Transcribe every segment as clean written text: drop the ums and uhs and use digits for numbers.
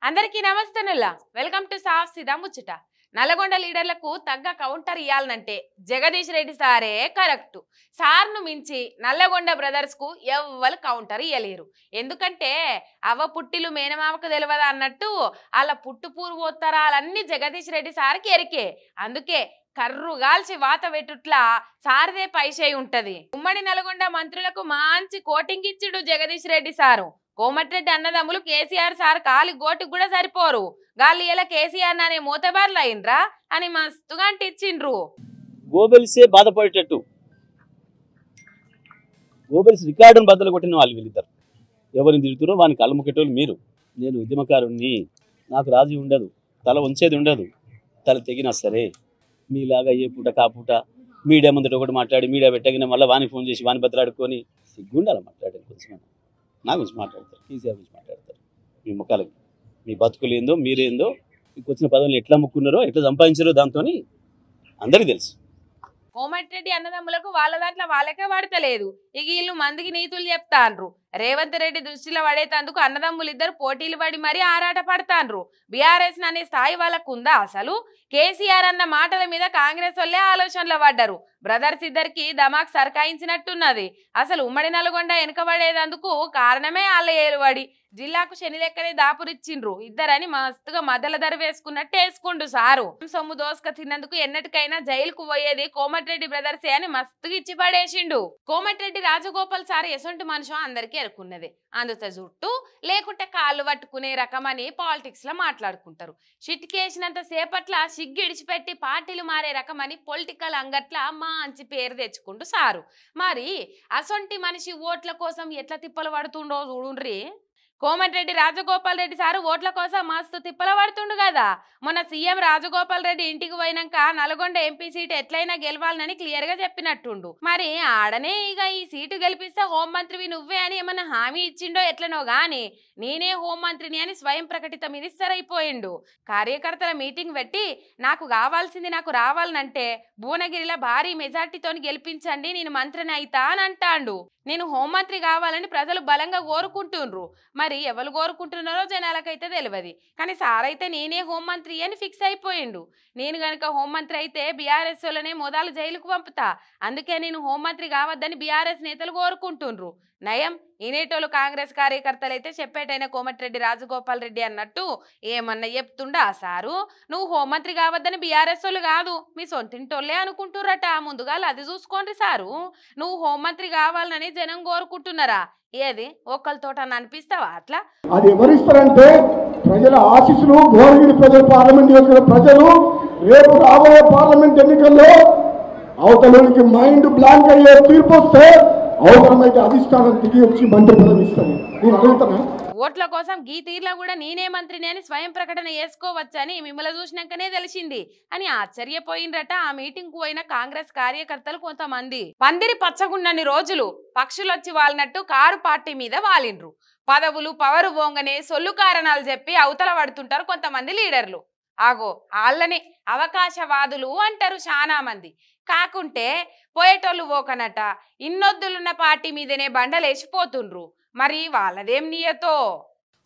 అందరికీ నమస్తేనుల్లా welcome to సాఫ్ సీదా ముచ్చట నల్లగొండ లీడర్లకు తగ్గ కౌంటర్ ఇయ్యాలనంటే జగదీష్ రెడ్డి సారే కరెక్ట్ సార్ను మించి నల్లగొండ బ్రదర్స్ కు ఎవ్వరు కౌంటర్ ఇయ్యలేరు ఎందుకంటే అవ్వ పుట్టిలు మేనమామకు తెలియదా అన్నట్టు అలా పుట్టు పూర్వోత్తరాలన్నీ జగదీష్ రెడ్డి సార్కి ఎరికే అందుకే కర్రుగాల్చి వాత పెట్టుట్లా సారదే పైచేయి ఉంటది ఉమ్మడి నల్గొండ మంత్రులకు మంచి కోటింగ్ ఇచ్చిడు జగదీష్ రెడ్డి సారు కోమటిరెడ్డి అన్నదమ్ములు కేసీఆర్ సార్ కాలి గోటికి కూడా సరిపోరు గాలి ఎలా కేసీఆర్ అనే మూతబార్లు అయినరా అని మస్తుగా అంటిచ్చిండ్రు గోబెల్సే బాధపడేటట్టు గోబెల్స్ రికార్డును బద్దలు కొట్టిన వాళ్ళు వీళ్ళిద్దరు ఎవరిని తిడుతురో వానికి అల్లముకెట్టోళ్ళు మీరు నేను ఉద్యమకారుణ్ణి నాకు రాజీ ఉండదు తల ఉంచేది ఉండదు తల తెగినా సరే మీలాగా ఏ పూట కాపూట మీడియా ముందట ఒకటి మాట్లాడి మీడియా పెట్టగిన మళ్ళీ వాని ఫోన్ చేసి వాని బద్దలాడుకొని సిగ్గుండాలి మాట్లాడారు కొంచెం నా గురించి మాట్లాడతారు కేసీఆర్ గురించి మాట్లాడతారు మీ ముఖాలకి మీ బతుకులు ఏందో మీరేందో మీకు వచ్చిన పదవులు ఎట్లా ముక్కున్నారో ఎట్లా సంపాదించారో దాంతో అందరికీ తెలుసు కోమటిరెడ్డి అన్నదమ్ములకు వాళ్ళ దాంట్లో వాళ్ళకే పడతలేదు ఇక వీళ్ళు మందికి నీతులు చెప్తాండ్రు రేవంత్ రెడ్డి దృష్టిలో పడేటందుకు అన్నదమ్ములు ఇద్దరు పోటీలు పడి మరీ ఆరాట పడతాండ్రు బీఆర్ఎస్ అనే స్థాయి వాళ్ళకు ఉందా అసలు కేసీఆర్ అన్న మాటల మీద కాంగ్రెస్ వాళ్ళే ఆలోచనలు పడ్డారు బ్రదర్స్ ఇద్దరికి దమాక్ సర్కాయించినట్టున్నది అసలు ఉమ్మడి నల్గొండ వెనుకబడేదందుకు కారణమే వాళ్ళ ఏలువడి జిల్లాకు శని లెక్కనే దాపురిచ్చిండ్రు ఇద్దరని మస్తుగా మదల ధర వేసుకున్నట్టు వేసుకుండు సారు సొమ్ము దోసుక తిన్నందుకు ఎన్నటికైనా జైలుకు పోయేది కోమటిరెడ్డి బ్రదర్సే అని మస్తుగా ఇచ్చి పడేసిండు కోమటిరెడ్డి రాజగోపాల్ సార్ ఎసొంటి మనిషి అందరికీ ఎరుకున్నది అందుత జుట్టు లేకుంటే కాళ్ళు పట్టుకునే రకమని పాలిటిక్స్ లో మాట్లాడుకుంటారు చిట్కేసినంత సేపట్ల సిగ్గు ఇడిచిపెట్టి పార్టీలు మారే రకమని పొలిటికల్ అంగట్ల మంచి పేరు తెచ్చుకుంటూ సారు మరి అసొంటి మనిషి ఓట్ల కోసం ఎట్లా తిప్పలు పడుతుండో చూడుండ్రి కోమటిరెడ్డి రాజగోపాల్ రెడ్డి సారు ఓట్ల కోసం మస్తు తిప్పల పడుతుండు కదా మొన్న సీఎం రాజగోపాల్ రెడ్డి ఇంటికి పోయినాక నల్గొండ ఎంపీ సీటు ఎట్లయినా గెలవాలని క్లియర్ గా చెప్పినట్టుండు మరి ఆడనే ఇక ఈ సీటు గెలిపిస్తే హోంమంత్రివి నువ్వే అని ఏమన్నా హామీ ఇచ్చిండో ఎట్లనో గాని నేనే హోంమంత్రిని అని స్వయం ప్రకటిత మినిస్టర్ అయిపోయిండు కార్యకర్తల మీటింగ్ పెట్టి నాకు కావాల్సింది నాకు రావాలనంటే భువనగిరిలో భారీ మెజార్టీతో గెలిపించండి నేను మంత్రిని అయితా అని అంటాండు నేను హోంమంత్రి కావాలని ప్రజలు బలంగా కోరుకుంటుండ్రు మరి ఎవరు కోరుకుంటున్నారో జనాలకైతే తెలియదు కానీ సార్ అయితే నేనే హోంమంత్రి అని ఫిక్స్ అయిపోయిండు నేను గనక హోంమంత్రి అయితే బీఆర్ఎస్ వాళ్ళనే మొదలు జైలుకు పంపుతా అందుకే నేను హోంమంత్రి కావద్దని బీఆర్ఎస్ నేతలు కోరుకుంటుండ్రు నయం ఇనేటోళ్ళు కాంగ్రెస్ కార్యకర్తలు అయితే చెప్పేటైన కోమటిరెడ్డి రాజగోపాల్ రెడ్డి అన్నట్టు ఏమన్నా చెప్తుండా సారు నువ్వు హోంమంత్రి కావద్దని బీఆర్ఎస్ వాళ్ళు కాదు మీ సొంతింటోళ్ళే అనుకుంటుర్రట ముందుగా అది చూసుకోండి సారు నువ్వు హోంమంత్రి కావాలని జనం కోరుకుంటున్నారా ఏది ఒక్కరితోట అనిపిస్తావా అట్లా అది ఎవరిస్తారంటే ప్రజల ఆశీస్సులు భువనగిరి ప్రజలు పార్లమెంట్ యొక్క ప్రజలు రేపు రాబోయే పార్లమెంట్ ఎన్నికల్లో అవతలకి మైండ్ బ్లాంక్ అయ్యే తీర్పు వస్తే అవసరమైతే అధిష్టానం దిగి వచ్చి మంత్రి పదవి ఇస్తాను నేను అడుగుతానా ఓట్ల కోసం గీ తీర్లో కూడా నేనే మంత్రిని అని స్వయం ప్రకటన చేసుకోవచ్చని మిమ్మల్ని చూసినాకనే తెలిసింది అని ఆశ్చర్యపోయిండ్రట ఆ మీటింగ్ కు పోయిన కాంగ్రెస్ కార్యకర్తలు కొంతమంది పందిరి పచ్చగుండని రోజులు పక్షులొచ్చి వాలినట్టు కారు పార్టీ మీద వాలిండ్రు పదవులు పవరు పోంగనే సొల్లు కారణాలు చెప్పి అవతల పడుతుంటారు కొంతమంది లీడర్లు ఆగో వాళ్ళని అవకాశవాదులు అంటారు చాలా మంది కాకుంటే పోయేటోళ్ళు పోకనట ఇన్నొద్దులున్న పార్టీ మీదనే బండలేసిపోతుండ్రు మరి వాళ్ళదేం నియతో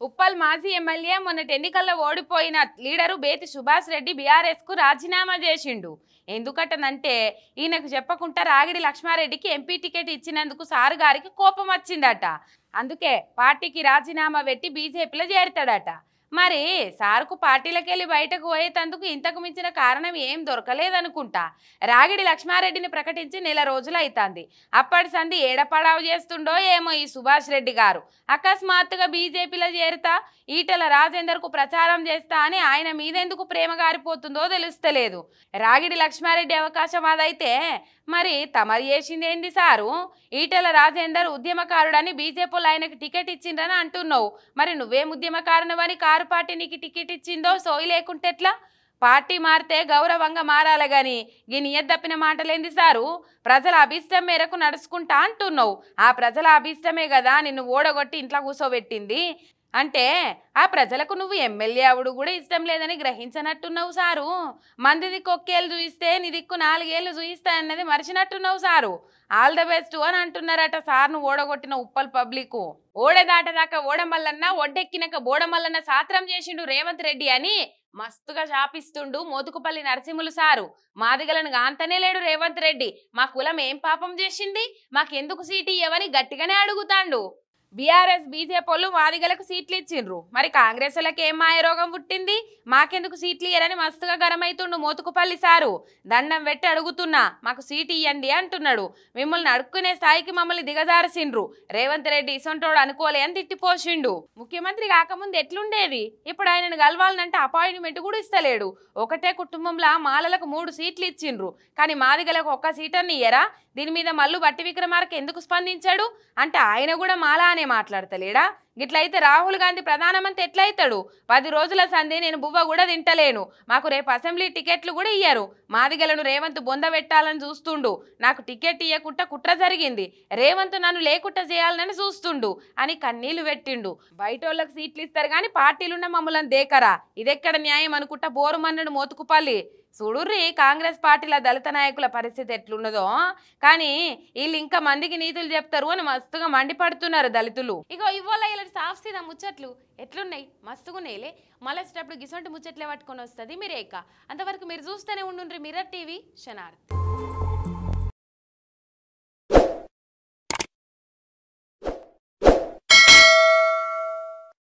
ఉప్పల్ మాజీ ఎమ్మెల్యే మొన్నటి ఎన్నికల్లో ఓడిపోయిన లీడరు బేతి సుభాష్ రెడ్డి బీఆర్ఎస్ కు రాజీనామా చేసిండు ఎందుకటనంటే ఈయనకు చెప్పకుండా రాగిడి లక్ష్మారెడ్డికి ఎంపీ టికెట్ ఇచ్చినందుకు సారు గారికి కోపం వచ్చిందట అందుకే పార్టీకి రాజీనామా పెట్టి బీజేపీలో చేరుతాడట మరి సార్కు పార్టీలకెళ్ళి బయటకు పోయేటందుకు ఇంతకు మించిన కారణం ఏం దొరకలేదనుకుంటా రాగిడి లక్ష్మారెడ్డిని ప్రకటించి నెల రోజులు అవుతుంది అప్పటి సంది ఏడపడావు చేస్తుండో ఏమో ఈ సుభాష్ రెడ్డి గారు అకస్మాత్తుగా బీజేపీలో చేరుతా ఈటల రాజేందర్కు ప్రచారం చేస్తా అని ఆయన మీదెందుకు ప్రేమ గారిపోతుందో తెలుస్తలేదు రాగిడి లక్ష్మారెడ్డి అవకాశం అదైతే మరి తమరు చేసిందేంది సారు ఈటల రాజేందర్ ఉద్యమకారుడని బీజేపీలో ఆయనకు టికెట్ ఇచ్చిండ్రని అంటున్నావు మరి నువ్వేం ఉద్యమకారునివని కారు పార్టీ నీకు టికెట్ ఇచ్చిందో సోయి లేకుంటే ఎట్లా పార్టీ మారితే గౌరవంగా మారాలి గాని ఈ నియద్దప్పిన మాటలేంది సారు ప్రజల అభిష్టం మేరకు నడుచుకుంటా అంటున్నావు ఆ ప్రజల అభిష్టమే కదా నిన్ను ఓడగొట్టి ఇంట్లో కూర్చోబెట్టింది అంటే ఆ ప్రజలకు నువ్వు ఎమ్మెల్యే అవుడు కూడా ఇష్టం లేదని గ్రహించనట్టున్నావు సారు. మంది దిక్కు ఒక్కేళ్ళు చూయిస్తే నీ దిక్కు 4 ఏళ్ళు చూయిస్తా అన్నది మర్చినట్టున్నావు సారు. ఆల్ ద బెస్ట్ అని అంటున్నారట సార్ను ఓడగొట్టిన ఉప్పల్ పబ్లిక్. ఓడదాటదాకా ఓడమల్లన్న, ఒడ్డెక్కినాక బోడమల్లన్న సాత్రం చేసిండు రేవంత్ రెడ్డి అని మస్తుగా శాపిస్తుండు మోతుకుపల్లి నరసింహులు సారు. మాదిగలను గాంతనే లేడు రేవంత్ రెడ్డి. మా కులం ఏం పాపం చేసింది, మాకెందుకు సీటు ఇవ్వని గట్టిగానే అడుగుతాండు. బీఆర్ఎస్ బీజేపీ వాళ్ళు మాదిగలకు సీట్లు ఇచ్చిండ్రు, మరి కాంగ్రెస్ వాళ్ళకి ఏం మాయరోగం పుట్టింది, మాకెందుకు సీట్లు ఇయ్యరని మస్తుగా గరమైతుండు మోతుకుపల్లి సారు. దండం పెట్టి అడుగుతున్నా, మాకు సీటు ఇయ్యండి అంటున్నాడు. మిమ్మల్ని అడుక్కునే స్థాయికి మమ్మల్ని దిగజారసిండ్రు. రేవంత్ రెడ్డి ఇసొంటోడు అనుకోలే అని తిట్టిపోసిండు. ముఖ్యమంత్రి కాకముందు ఎట్లుండేది, ఇప్పుడు ఆయనను గెలవాలనంటే అపాయింట్మెంట్ కూడా ఇస్తలేడు. ఒకటే కుటుంబంలో మాలలకు 3 సీట్లు ఇచ్చిండ్రు, కానీ మాదిగలకు 1 సీటని ఇయ్యరా. దీని మీద మల్లు బట్టి విక్రమార్క ఎందుకు స్పందించాడు అంటే ఆయన కూడా మాలా అనే మాట్లాడతలేడా. గిట్లయితే రాహుల్ గాంధీ ప్రధానమంత్రి ఎట్లయితాడు. 10 రోజుల సంధి నేను బువ్వ కూడా తింటలేను, మాకు రేపు అసెంబ్లీ టికెట్లు కూడా ఇయ్యరు, మాదిగలను రేవంత్ బొంద పెట్టాలని చూస్తుండు, నాకు టికెట్ ఇయ్యకుండా కుట్ర జరిగింది, రేవంత్ నన్ను లేకుండా చేయాలని చూస్తుండు అని కన్నీళ్లు పెట్టిండు. బయటోళ్ళకి సీట్లు ఇస్తారు కానీ పార్టీలున్న మమ్మల్ని దేకరా, ఇదెక్కడ న్యాయం అనుకుంటా బోరుమన్నడు మోతుకుపల్లి. చూడుర్రి కాంగ్రెస్ పార్టీల దళిత నాయకుల పరిస్థితి ఎట్లున్నదో. కానీ వీళ్ళు ఇంకా మందికి నీతులు చెప్తారు అని మస్తుగా మండిపడుతున్నారు దళితులు. ఇగో ఇవాళ ఇలా సాఫ్ సీదా ముచ్చట్లు ఎట్లున్నాయి, మస్తుగున్నాయిలే. మళ్ళీ వచ్చేటప్పుడు గిసొంటి ముచ్చట్లే పట్టుకొని వస్తుంది మీరేక. అంతవరకు మీరు చూస్తూనే ఉండుండ్రి మిర్రర్ టీవీ శనార్థ్.